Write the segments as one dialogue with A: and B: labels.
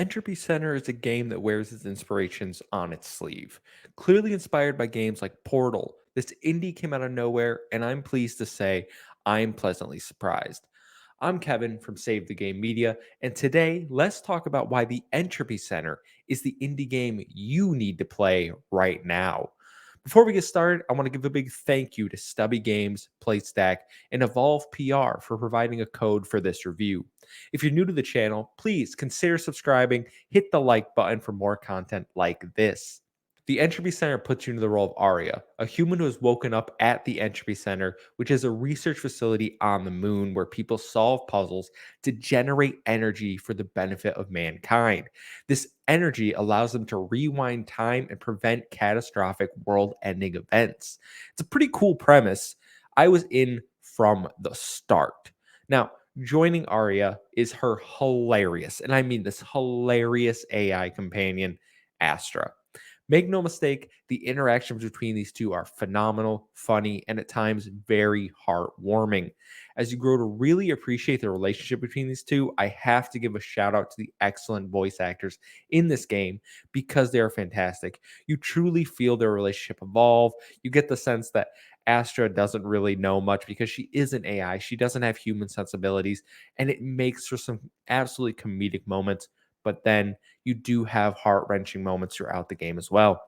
A: Entropy Center is a game that wears its inspirations on its sleeve. Clearly inspired by games like Portal, this indie came out of nowhere, and I'm pleased to say I'm pleasantly surprised. I'm Kevin from Save the Game Media, and today let's talk about why the Entropy Center is the indie game you need to play right now. Before we get started, I want to give a big thank you to Stubby Games, PlayStack, and Evolve PR for providing a code for this review. If you're new to the channel, please consider subscribing, hit the like button for more content like this. The Entropy Center puts you into the role of Aria, a human who has woken up at the Entropy Center, which is a research facility on the moon where people solve puzzles to generate energy for the benefit of mankind. This energy allows them to rewind time and prevent catastrophic world ending events. It's a pretty cool premise. I was in from the start. Now, joining Aria is her hilarious, and I mean this hilarious AI companion, Astra. Make no mistake, the interactions between these two are phenomenal, funny, and at times very heartwarming. As you grow to really appreciate the relationship between these two, I have to give a shout out to the excellent voice actors in this game because they are fantastic. You truly feel their relationship evolve. You get the sense that Astra doesn't really know much because she is an AI. She doesn't have human sensibilities, and it makes for some absolutely comedic moments. But then you do have heart wrenching moments throughout the game as well.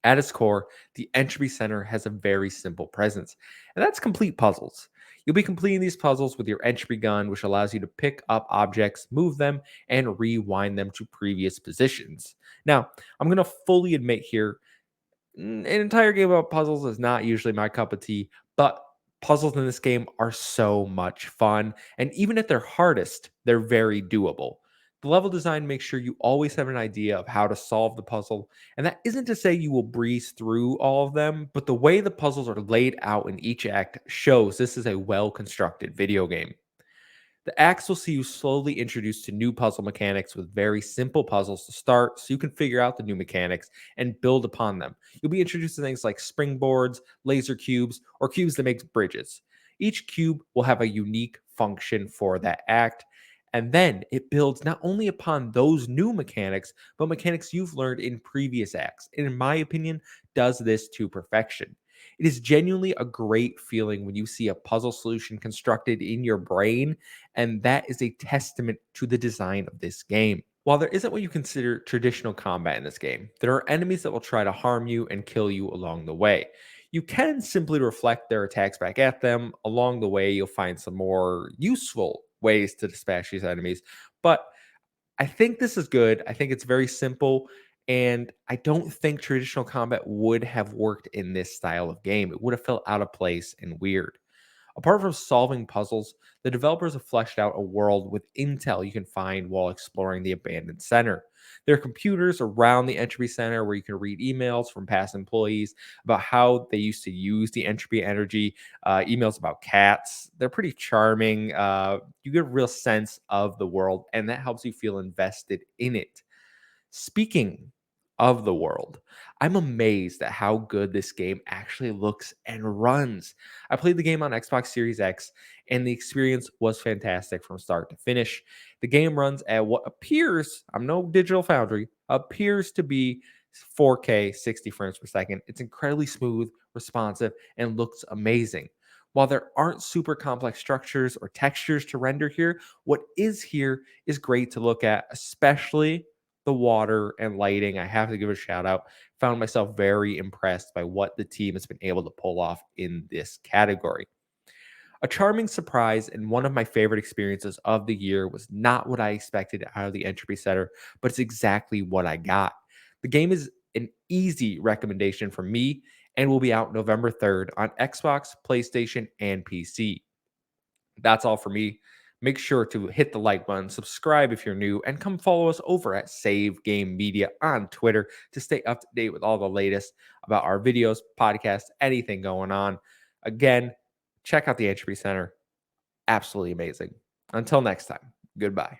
A: At its core, the Entropy Center has a very simple presence, and that's complete puzzles. You'll be completing these puzzles with your entropy gun, which allows you to pick up objects, move them, and rewind them to previous positions. Now, I'm going to fully admit here, an entire game about puzzles is not usually my cup of tea, but puzzles in this game are so much fun, and even at their hardest, they're very doable. The level design makes sure you always have an idea of how to solve the puzzle, and that isn't to say you will breeze through all of them, but the way the puzzles are laid out in each act shows this is a well constructed video game. The acts will see you slowly introduced to new puzzle mechanics with very simple puzzles to start so you can figure out the new mechanics and build upon them. You'll be introduced to things like springboards, laser cubes, or cubes that make bridges. Each cube will have a unique function for that act, and then it builds not only upon those new mechanics, but mechanics you've learned in previous acts. And in my opinion, does this to perfection. It is genuinely a great feeling when you see a puzzle solution constructed in your brain, and that is a testament to the design of this game. While there isn't what you consider traditional combat in this game, there are enemies that will try to harm you and kill you along the way. You can simply reflect their attacks back at them. Along the way, you'll find some more useful ways to dispatch these enemies, but I think this is good. I think it's very simple, and I don't think traditional combat would have worked in this style of game. It would have felt out of place and weird. Apart from solving puzzles, the developers have fleshed out a world with intel you can find while exploring the abandoned center. There are computers around the entropy center where you can read emails from past employees about how they used to use the entropy energy, emails about cats. They're pretty charming. You get a real sense of the world, and that helps you feel invested in it. Speaking of the world, I'm amazed at how good this game actually looks and runs. I played the game on Xbox Series X, and the experience was fantastic from start to finish. The game runs at what appears, I'm no digital foundry, appears to be 4K 60 frames per second. It's incredibly smooth, responsive, and looks amazing. While there aren't super complex structures or textures to render here, what is here is great to look at, especially the water and lighting. I have to give a shout out. Found myself very impressed by what the team has been able to pull off in this category. A charming surprise and one of my favorite experiences of the year was not what I expected out of the Entropy Center, but it's exactly what I got. The game is an easy recommendation for me and will be out November 3rd on Xbox, PlayStation, and PC. That's all for me. Make sure to hit the like button, subscribe if you're new, and come follow us over at Save Game Media on Twitter to stay up to date with all the latest about our videos, podcasts, anything going on. Again, check out the Entropy Center. Absolutely amazing. Until next time, goodbye.